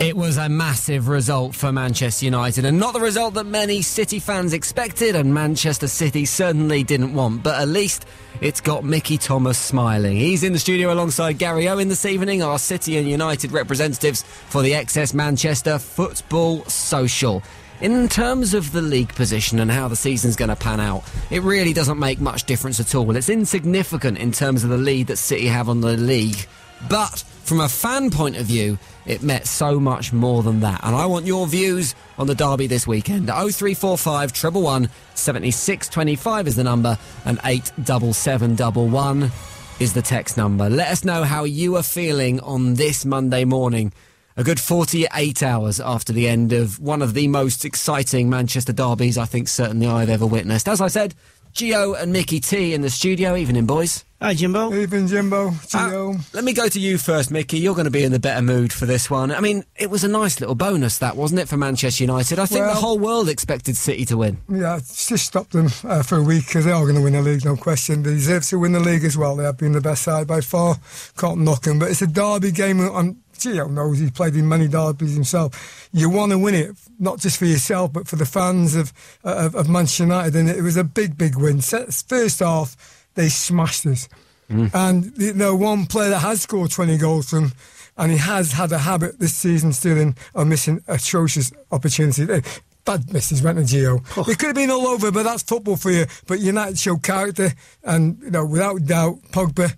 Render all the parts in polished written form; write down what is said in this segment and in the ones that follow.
It was a massive result for Manchester United, and not the result that many City fans expected, and Manchester City certainly didn't want, but at least it's got Mickey Thomas smiling. He's in the studio alongside Gary Owen this evening, our City and United representatives for the XS Manchester Football Social. In terms of the league position and how the season's going to pan out, it really doesn't make much difference at all. It's insignificant in terms of the lead that City have on the league, but from a fan point of view, it meant so much more than that. And I want your views on the derby this weekend. 0345 111 7625 is the number, and 87711 is the text number. Let us know how you are feeling on this Monday morning, a good 48 hours after the end of one of the most exciting Manchester derbies I think certainly I've ever witnessed. As I said, Gio and Mickey T in the studio. Evening, boys. Hi, Jimbo. Evening, Jimbo. Gio. Let me go to you first, Mickey. You're going to be in the better mood for this one. I mean, it was a nice little bonus, that, wasn't it, for Manchester United? I think the whole world expected City to win. Yeah, it's just stopped them for a week, because they are going to win the league, no question. They deserve to win the league as well. They have been the best side by far. Can't knock them. But it's a derby game. Gio knows, he's played in many derbies himself. You want to win it, not just for yourself, but for the fans of Manchester United. And it was a big, big win. First half, they smashed us. And, one player that has scored 20 goals from, and he has had a habit this season stealing or missing atrocious opportunities. Bad misses, went to Gio. It could have been all over, but that's football for you. But United showed character, and, without doubt, Pogba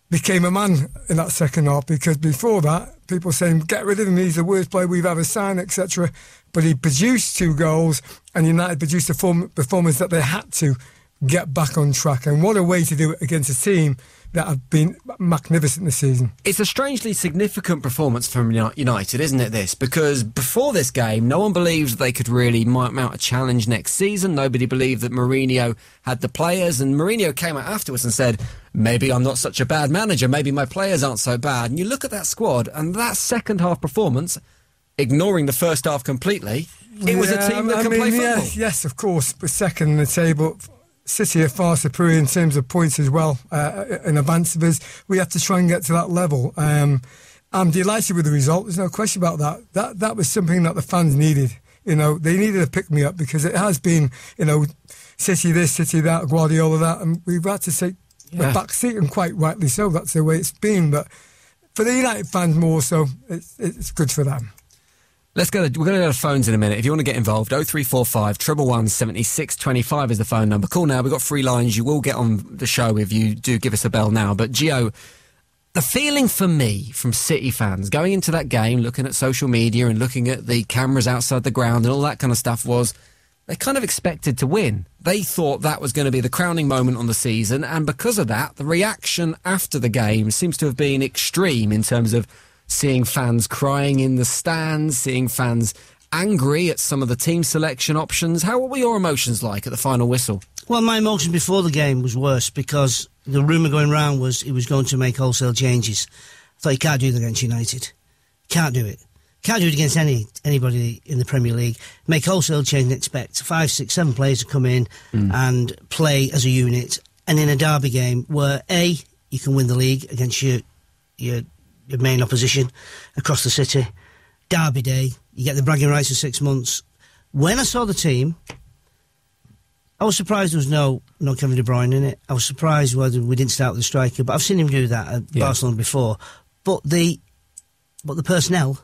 became a man in that second half, because before that, people saying, get rid of him, he's the worst player we've ever signed, etc. But he produced 2 goals, and United produced a performance that they had to get back on track. And what a way to do it against a team that have been magnificent this season. It's a strangely significant performance from United, isn't it, this? Because before this game, no one believed they could really mount a challenge next season. Nobody believed that Mourinho had the players, and Mourinho came out afterwards and said, maybe I'm not such a bad manager, maybe my players aren't so bad. And you look at that squad, and that second half performance, ignoring the first half completely, it was a team that could play football. Yes, of course, but second in the table. City are far superior in terms of points as well, in advance of us. We have to try and get to that level. I'm delighted with the result. There's no question about that. That was something that the fans needed. They needed a pick-me-up, because it has been, City this, City that, Guardiola that, and we've had to take a back seat, and quite rightly so. That's the way it's been. But for the United fans more so, it's good for them. We're going to go to the phones in a minute. If you want to get involved, 0345 111 7625 is the phone number. Call now. We've got 3 lines. You will get on the show if you do give us a bell now. But Gio, the feeling for me from City fans going into that game, looking at social media and looking at the cameras outside the ground and all that kind of stuff, was they kind of expected to win. They thought that was going to be the crowning moment on the season, and because of that, the reaction after the game seems to have been extreme in terms of seeing fans crying in the stands, seeing fans angry at some of the team selection options. What were your emotions like at the final whistle? Well, my emotion before the game was worse, because the rumour going round was he was going to make wholesale changes. I thought, you can't do that against United. Can't do it. Can't do it against anybody in the Premier League. Make wholesale change and expect 5, 6, 7 players to come in and play as a unit. And in a derby game where, A, you can win the league against your main opposition across the city. Derby day, you get the bragging rights for 6 months. When I saw the team, I was surprised there was no Kevin De Bruyne in it. I was surprised whether we didn't start with a striker, but I've seen him do that at Barcelona before. But the personnel,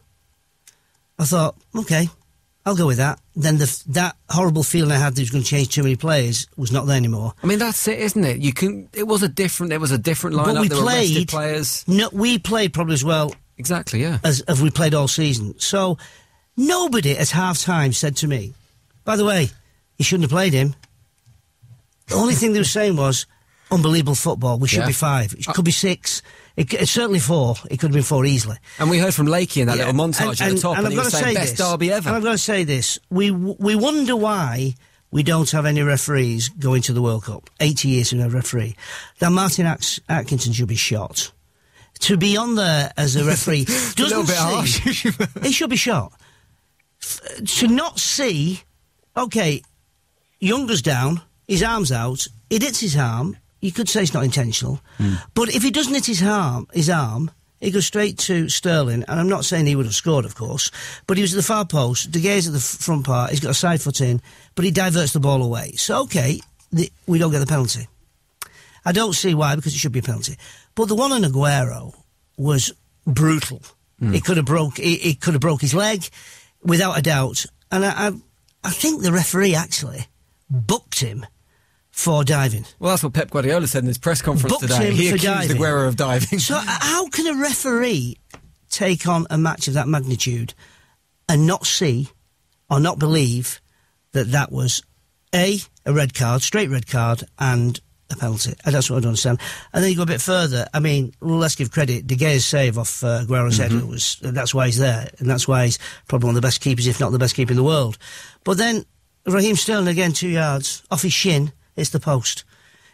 I thought, okay, I'll go with that. Then that horrible feeling I had that he was going to change too many players was not there anymore. I mean, that's it, isn't it? It was a different lineup. But we there were rested players. No, we played probably as well. Exactly, yeah. As we played all season. So nobody at half-time said to me, by the way, you shouldn't have played him. The only thing they were saying was, unbelievable football. We should be 5. It could be 6. It's certainly 4. It could have been 4 easily. And we heard from Lakey in that little montage at the top, and he was saying best derby ever. And I've got to say this. We wonder why we don't have any referees going to the World Cup. 80 years to no referee. Now, Martin Atkinson should be shot. To be on there as a referee doesn't a little bit harsh. He should be shot. To not see, okay, Younger's down, his arm's out, it hits his arm. You could say it's not intentional, but if he doesn't hit his arm, he goes straight to Sterling, and I'm not saying he would have scored, of course, but he was at the far post, De Gea's at the front part, he's got a side foot in, but he diverts the ball away. So, OK, we don't get the penalty. I don't see why, because it should be a penalty. But the one on Aguero was brutal. It could have broke his leg, without a doubt. And I think the referee actually booked him for diving. Well, that's what Pep Guardiola said in his press conference today. He accused Aguero of diving. So how can a referee take on a match of that magnitude and not see or not believe that was a red card, straight red card, and a penalty? And that's what I don't understand. And then you go a bit further. I mean, let's give credit. De Gea's save off Aguero's head, that's why he's there, and that's why he's probably one of the best keepers, if not the best keeper in the world. But then Raheem Sterling, again, 2 yards, off his shin, it's the post.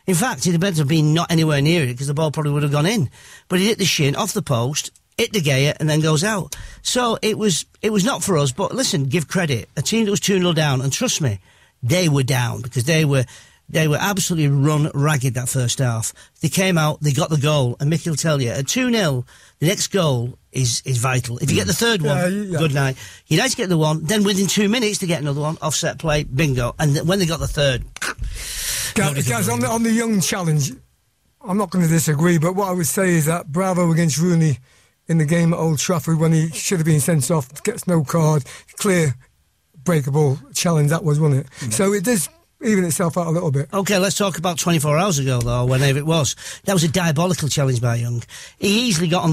In fact, he'd have better been not anywhere near it, because the ball probably would have gone in. But he hit the shin, off the post, hit De Gea, and then goes out. So it was not for us, but listen, give credit. A team that was 2-0 down, and trust me, they were down, because they were absolutely run ragged that first half. They came out, they got the goal, and Mickey will tell you, at 2-0, the next goal is vital. If you get the third one, good night. United get the one, then within 2 minutes to get another one, offset play, bingo. And when they got the third... Guys, on the Young challenge, I'm not going to disagree, but what I would say is that Bravo against Rooney in the game at Old Trafford, when he should have been sent off, gets no card, clear, breakable challenge that was, wasn't it? So it does even itself out a little bit. OK, let's talk about 24 hours ago, though, whenever it was. That was a diabolical challenge by Young. He even got on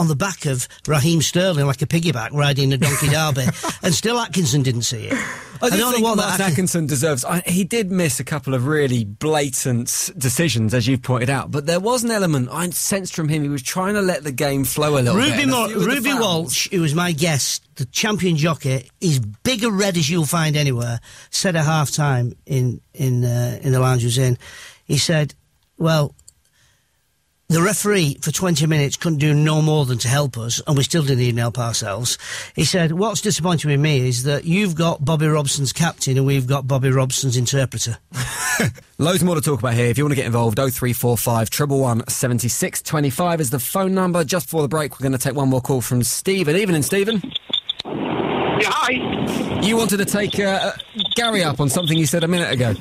the back of Raheem Sterling like a piggyback riding a donkey derby, and still Atkinson didn't see it. I don't know what Martin Atkinson deserves. He did miss a couple of really blatant decisions, as you've pointed out, but there was an element I sensed from him. He was trying to let the game flow a little bit. Ruby Walsh, who was my guest, the champion jockey, is big and red as you'll find anywhere, said at half-time in the lounge he was in, he said, well, the referee for 20 minutes couldn't do no more than to help us, and we still didn't even help ourselves. He said, what's disappointing with me is that you've got Bobby Robson's captain and we've got Bobby Robson's interpreter. Loads more to talk about here. If you want to get involved, 0345 111 7625 is the phone number. Just before the break, we're going to take one more call from Stephen. Evening, Stephen. Yeah, hi. You wanted to take Gary up on something he said a minute ago.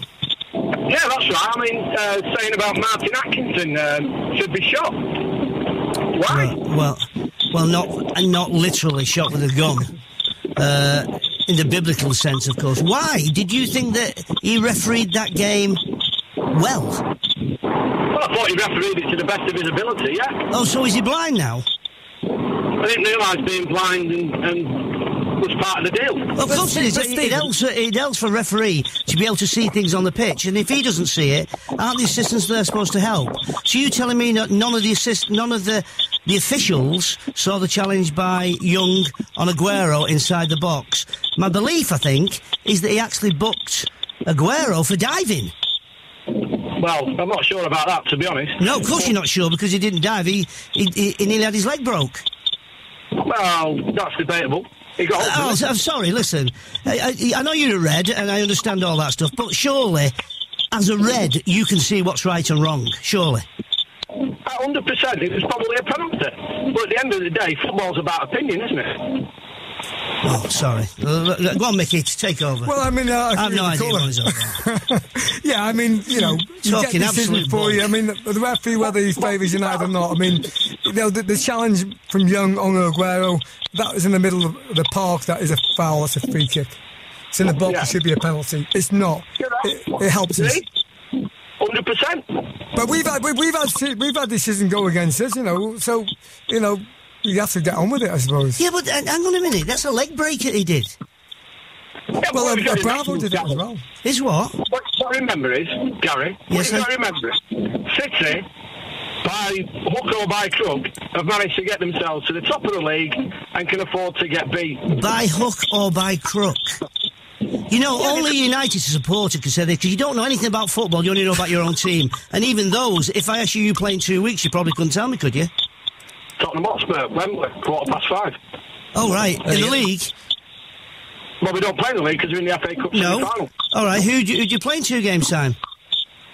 Yeah, that's right. I mean, saying about Martin Atkinson should be shot. Why? Well, not literally shot with a gun. In the biblical sense, of course. Why? Did you think that he refereed that game well? Well, I thought he refereed it to the best of his ability, yeah. Oh, so is he blind now? I didn't realise being blind and was part of the deal. Well, of course it is. It helps for a referee to be able to see things on the pitch, and if he doesn't see it, aren't the assistants there supposed to help? So you telling me that none of the officials saw the challenge by Young on Aguero inside the box? My belief, I think, is that he actually booked Aguero for diving. Well, I'm not sure about that, to be honest. No, of course you're not sure, because he didn't dive. He nearly had his leg broke. Well, that's debatable. I'm sorry, listen. I know you're a red, and I understand all that stuff, but surely, as a red, you can see what's right and wrong, surely. 100%, it was probably a penalty. But at the end of the day, football's about opinion, isn't it? Oh, sorry. Go on, Mickey, take over. Well, I mean... I have no idea what he's over. Yeah, I mean, you know, talking absolute for you. I mean, the referee, whether he favours United or not, I mean, you know, the challenge from Young on Aguero, that was in the middle of the park, that is a foul, that's a free kick. It's in the box, It should be a penalty. It's not. It helps us. 100%. But we've had decisions go against us, you know, so, you know, you have to get on with it, I suppose. Yeah, but hang on a minute. That's a leg break that he did. Yeah, well, Bravo did it as well. Is what? What I remember is, Gary, yes, what I remember is, City, by hook or by crook, have managed to get themselves to the top of the league and can afford to get beat. By hook or by crook? You know, only United supporter can say that, because you don't know anything about football, you only know about your own team. And even those, if I asked you play in 2 weeks, you probably couldn't tell me, could you? Tottenham Hotspur, Wembley, 5:15. Oh, right. In the league? Well, we don't play in the league because we're in the FA Cup semi-final. All right. Who'd you play in 2 games' time?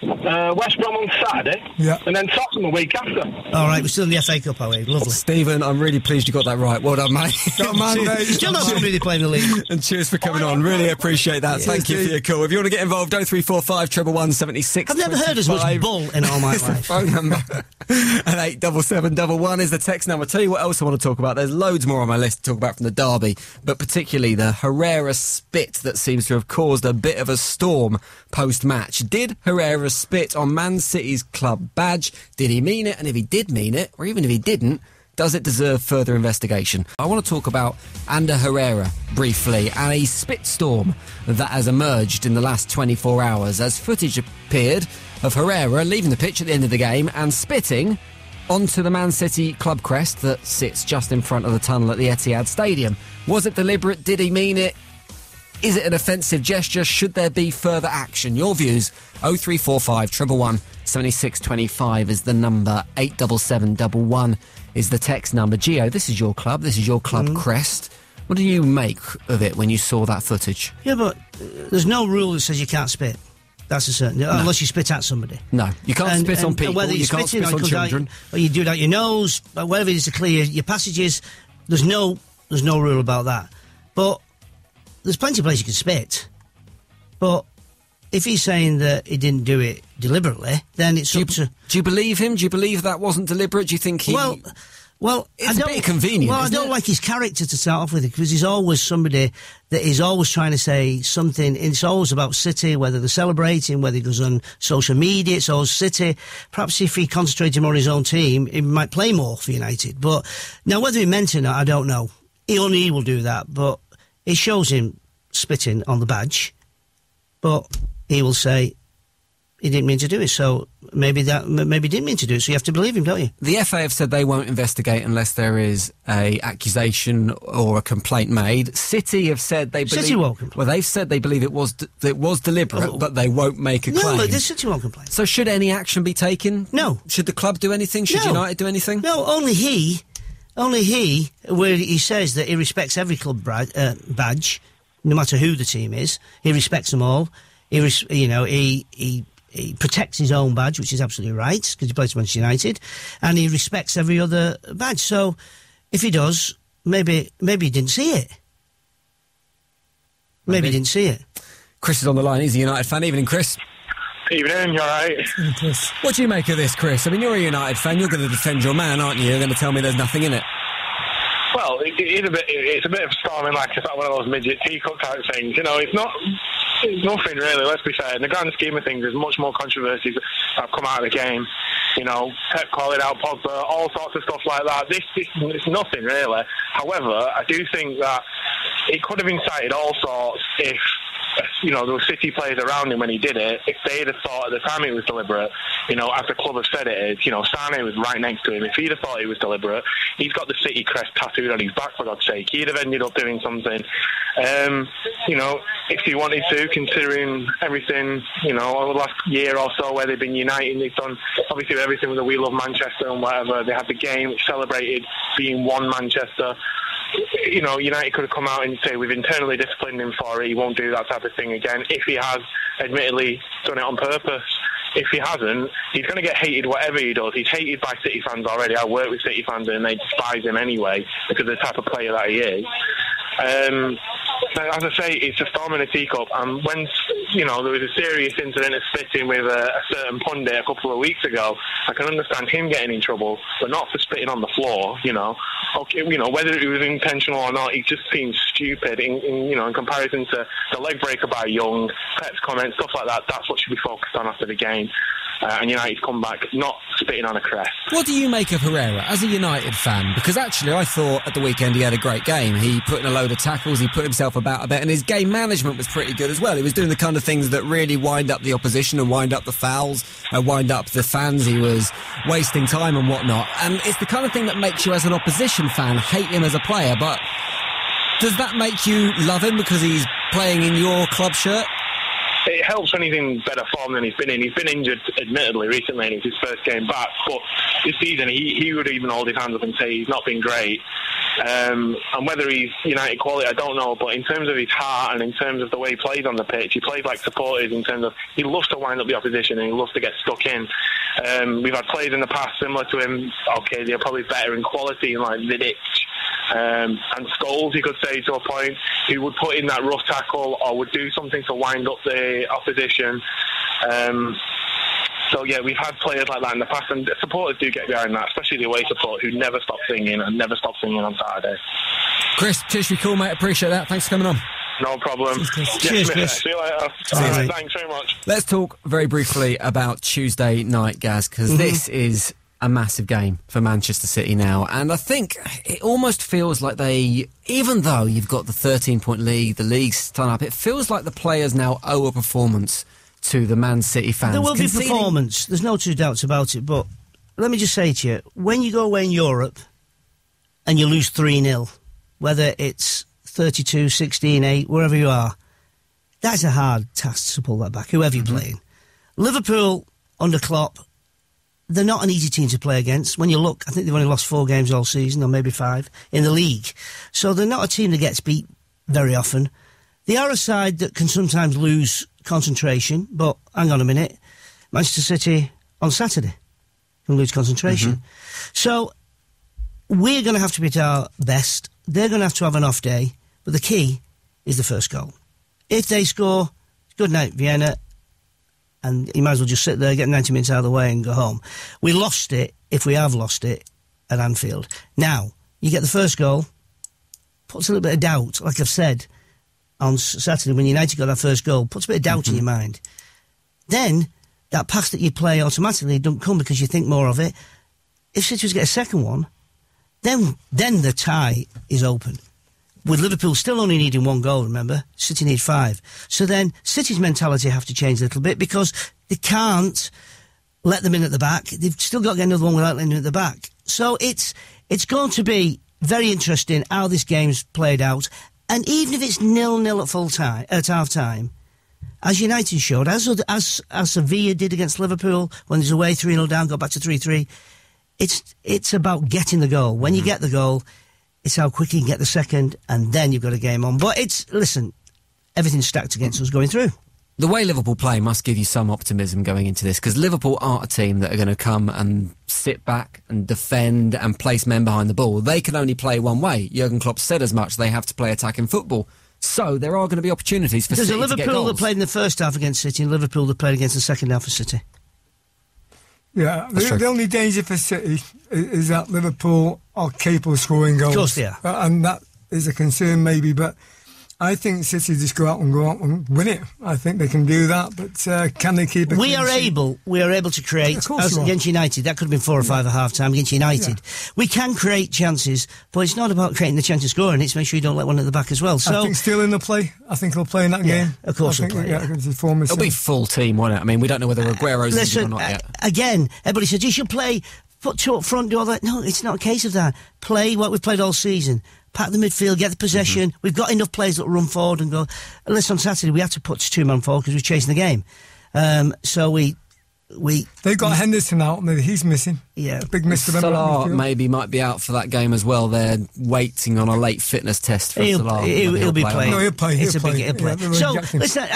West Brom on Saturday, and then Tottenham a week after. All right, we're still in the FA Cup, are we? Lovely. Stephen, I'm really pleased you got that right. Well done, mate. Still not really playing the league. And cheers for coming on. Really appreciate that. Thank you for your call. If you want to get involved, 0345 111 76. I've never heard as much bull in all my life. Phone number. And 87711 is the text number. I'll tell you what else I want to talk about. There's loads more on my list to talk about from the derby, but particularly the Herrera spit that seems to have caused a bit of a storm post-match. Did Herrera spit on Man City's club badge? Did he mean it? And if he did mean it, or even if he didn't, does it deserve further investigation? I want to talk about Ander Herrera briefly and a spit storm that has emerged in the last 24 hours as footage appeared of Herrera leaving the pitch at the end of the game and spitting onto the Man City club crest that sits just in front of the tunnel at the Etihad Stadium. Was it deliberate? Did he mean it? Is it an offensive gesture? Should there be further action? Your views, 0345 111 7625 is the number, 87711 is the text number. Gio, this is your club crest. What do you make of it when you saw that footage? Yeah, but there's no rule that says you can't spit. That's a certain... No. Unless you spit at somebody. No, you can't spit on people, whether you can't spit on children. Or you do it out your nose, whatever it is to clear your passages, there's no rule about that. But there's plenty of places you can spit. But if he's saying that he didn't do it deliberately, then it's up to... Do you believe him? Do you believe that wasn't deliberate? Do you think he... Well, it's a bit convenient. Well, I don't like his character to start off with, because he's always somebody that is always trying to say something. It's always about City, whether they're celebrating, whether he goes on social media. It's always City. Perhaps if he concentrated more on his own team, he might play more for United. But now, whether he meant it or not, I don't know. Only he will do that. But it shows him spitting on the badge. But he will say he didn't mean to do it, so maybe he didn't mean to do it, so you have to believe him, don't you? The FA have said they won't investigate unless there is a accusation or a complaint made. City have said they believe... City won't complain. Well, they've said they believe it was deliberate, but they won't make a claim. No, the City won't complain. So should any action be taken? No. Should the club do anything? Should United do anything? No, only he, where he says that he respects every club badge, no matter who the team is. He respects them all. He protects his own badge, which is absolutely right, because he plays for Manchester United, and he respects every other badge. So, if he does, maybe he didn't see it. Maybe he didn't see it. Chris is on the line. He's a United fan. Evening, Chris. Evening, you all right? What do you make of this, Chris? I mean, you're a United fan. You're going to defend your man, aren't you? You're going to tell me there's nothing in it. Well, it's a bit of storming, like it's like one of those midget teacup type things. You know, it's nothing really, let's be fair. In the grand scheme of things, there's much more controversies that have come out of the game. You know, Pep calling out Pogba, all sorts of stuff like that. This it's nothing really. However, I do think that it could have incited all sorts if, you know, there were City players around him when he did it. If they'd have thought at the time it was deliberate, you know, as the club have said it is, you know, Sane was right next to him. If he'd have thought it was deliberate, he's got the City crest tattooed on his back, for God's sake. He'd have ended up doing something. You know, if he wanted to, considering everything, you know, over the last year or so where they've been uniting, they've done obviously everything with the We Love Manchester and whatever. They had the game which celebrated being one Manchester. You know, United could have come out and say we've internally disciplined him for it, he won't do that type of thing again. If he has admittedly done it on purpose, if he hasn't, he's going to get hated whatever he does. He's hated by City fans already. I work with City fans and they despise him anyway because of the type of player that he is. As I say, it's a storm in a teacup, and when, you know, there was a serious incident of spitting with a certain pundit a couple of weeks ago, I can understand him getting in trouble, but not for spitting on the floor, you know. Okay, you know, whether it was intentional or not, he just seems stupid in comparison to the leg breaker by Young, Pep's comments, stuff like that. That's what should be focused on after the game. And United's come back, not spitting on a crest. What do you make of Herrera as a United fan? Because actually I thought at the weekend he had a great game. He put in a load of tackles, he put himself about a bit, and his game management was pretty good as well. He was doing the kind of things that really wind up the opposition and wind up the fouls, wind up the fans. He was wasting time and whatnot. And it's the kind of thing that makes you as an opposition fan hate him as a player. But does that make you love him because he's playing in your club shirt? It helps when he's in better form than he's been in. He's been injured, admittedly, recently, and it's his first game back. But this season, he would even hold his hands up and say he's not been great. And whether he's United quality, I don't know. But in terms of his heart and in terms of the way he plays on the pitch, he plays like supporters in terms of he loves to wind up the opposition and he loves to get stuck in. We've had players in the past similar to him. Okay, they're probably better in quality, like Vidic and Scholes, you could say, to a point, who would put in that rough tackle or would do something to wind up the opposition. So, yeah, we've had players like that in the past, and supporters do get behind that, especially the away support, who never stop singing and never stop singing on Saturday. Chris, cheers for your call, mate. Appreciate that. Thanks for coming on. No problem. Cheers, Chris. See you later. Right. Thanks very much. Let's talk very briefly about Tuesday night, Gaz, because this is a massive game for Manchester City now. And I think it almost feels like even though you've got the 13-point lead, the league's done up, it feels like the players now owe a performance to the Man City fans. There will be performance. There's no two doubts about it. But let me just say to you, when you go away in Europe and you lose 3-0, whether it's 32, 16, 8, wherever you are, that's a hard task to pull that back, whoever you're playing. Liverpool, under Klopp, they're not an easy team to play against. When you look, I think they've only lost 4 games all season, or maybe 5, in the league. So they're not a team that gets beat very often. They are a side that can sometimes lose concentration, but hang on a minute. Manchester City on Saturday can lose concentration. So we're going to have to be at our best. They're going to have an off day, but the key is the first goal. If they score, good night, Vienna, and you might as well just sit there, get 90 minutes out of the way and go home. We lost it, if we have lost it, at Anfield. Now, you get the first goal, puts a little bit of doubt, like I've said, on Saturday when United got that first goal, puts a bit of doubt in your mind. Then, that pass that you play automatically don't come because you think more of it. If City was to get a second one, then the tie is open. With Liverpool still only needing 1 goal, remember? City need 5. So then City's mentality have to change a little bit because they can't let them in at the back. They've still got to get another one without letting them in at the back. So it's going to be very interesting how this game's played out. And even if it's 0-0 at full time, at half time, as United showed, as Sevilla did against Liverpool when there's away 3-0 down, got back to 3-3. It's about getting the goal. When you get the goal, it's how quick you can get the second, and then you've got a game on. But listen, everything's stacked against us going through. The way Liverpool play must give you some optimism going into this, because Liverpool aren't a team that are going to come and sit back and defend and place men behind the ball. They can only play one way. Jurgen Klopp said as much. They have to play attacking football. So there are going to be opportunities for City to get goals. There's a Liverpool that played in the first half against City and Liverpool that played against the second half of City. Yeah, the only danger for City is that Liverpool are capable of scoring goals. Of course they are. And that is a concern maybe, but I think City just go out and win it. I think they can do that, but can they keep it? We are able to create, as against United, that could have been 4 or 5 at half-time against United. Yeah. We can create chances, but it's not about creating the chance of scoring, it's make sure you don't let one at the back as well. So I think still in the play. I think he'll play in that game. Of course he'll play. It'll be full team, won't it? I mean, we don't know whether Aguero's injured or not yet. Again, everybody says, you should play, put 2 up front, do all that. No, it's not a case of that. Play what we've played all season. Pack the midfield, get the possession. We've got enough players that will run forward and go. Unless on Saturday we had to put 2-man forward because we were chasing the game. So they've got Henderson out. Maybe he's missing. Yeah, a big miss for them. Salah might be out for that game as well. They're waiting on a late fitness test for Salah. He'll be playing. No, he'll play. He'll play. So listen,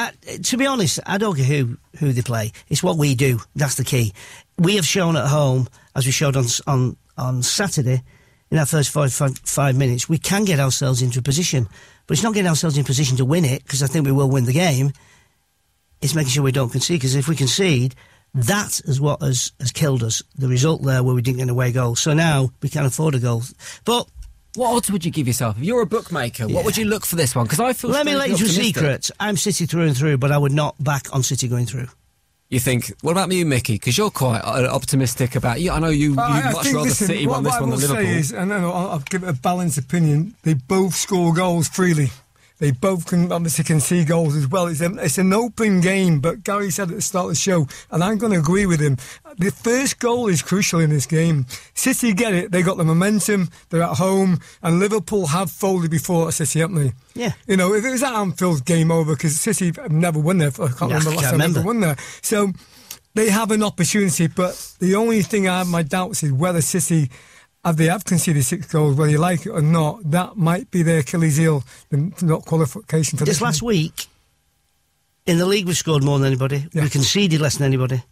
to be honest, I don't care who they play. It's what we do. That's the key. We have shown at home, as we showed on Saturday. In that first 5 minutes, we can get ourselves into a position. But it's not getting ourselves in a position to win it, because I think we will win the game. It's making sure we don't concede, because if we concede, that is what has killed us. The result there where we didn't get an away goal. So now we can afford a goal. But what odds would you give yourself? If you're a bookmaker, what would you look for this one? Because I feel. Let me let you into a secret. I'm City through and through, but I would not back on City going through. You think, what about you, Mickey? Because you're quite optimistic about you. I know you much rather City won this one than Liverpool. I'll give it a balanced opinion. They both score goals freely. They both can obviously concede goals as well. It's an open game, but Gary said at the start of the show, and I'm going to agree with him, the first goal is crucial in this game. City get it, they got the momentum, they're at home, and Liverpool have folded before at City, haven't they? Yeah. You know, if it was at Anfield, game over, because City have never won there. I can't remember the last time they ever won there. So they have an opportunity, but the only thing I have my doubts is whether City they have conceded 6 goals, whether you like it or not, that might be their Achilles heel, the not qualification for this last week. In the league, we've scored more than anybody. Yeah. We conceded less than anybody.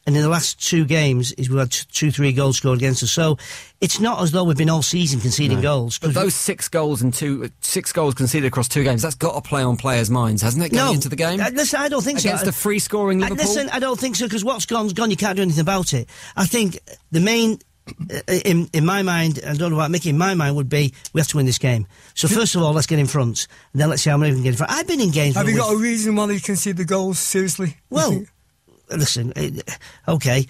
And in the last 2 games, we've had 2-3 goals scored against us. So it's not as though we've been all season conceding goals. But those 6 goals and 6 goals conceded across 2 games, that's got to play on players' minds, hasn't it, going into the game? Listen, I don't think so. Against a free-scoring Liverpool? Listen, I don't think so, because what's gone, you can't do anything about it. I think the main... In my mind, I don't know about Mickey, in my mind would be, we have to win this game. So first of all, let's get in front, and then let's see how many we can get in front. I've been in games... Have you got a reason why they concede the goals, seriously? Well... Listen, okay,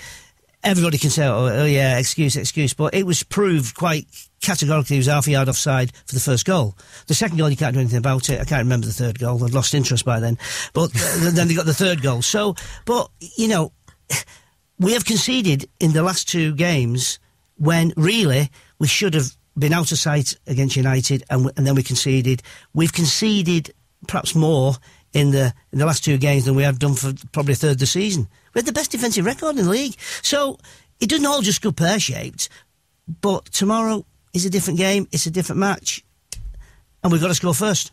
everybody can say, oh yeah, excuse, but it was proved quite categorically he was half a yard offside for the first goal. The second goal, you can't do anything about it. I can't remember the third goal. I'd lost interest by then. But then they got the third goal. So, but, you know, we have conceded in the last 2 games when really we should have been out of sight against United and then we conceded. We've conceded perhaps more in the last 2 games than we have done for probably a third of the season. We had the best defensive record in the league. So it doesn't all just go pear-shaped, but tomorrow is a different game, it's a different match, and we've got to score first.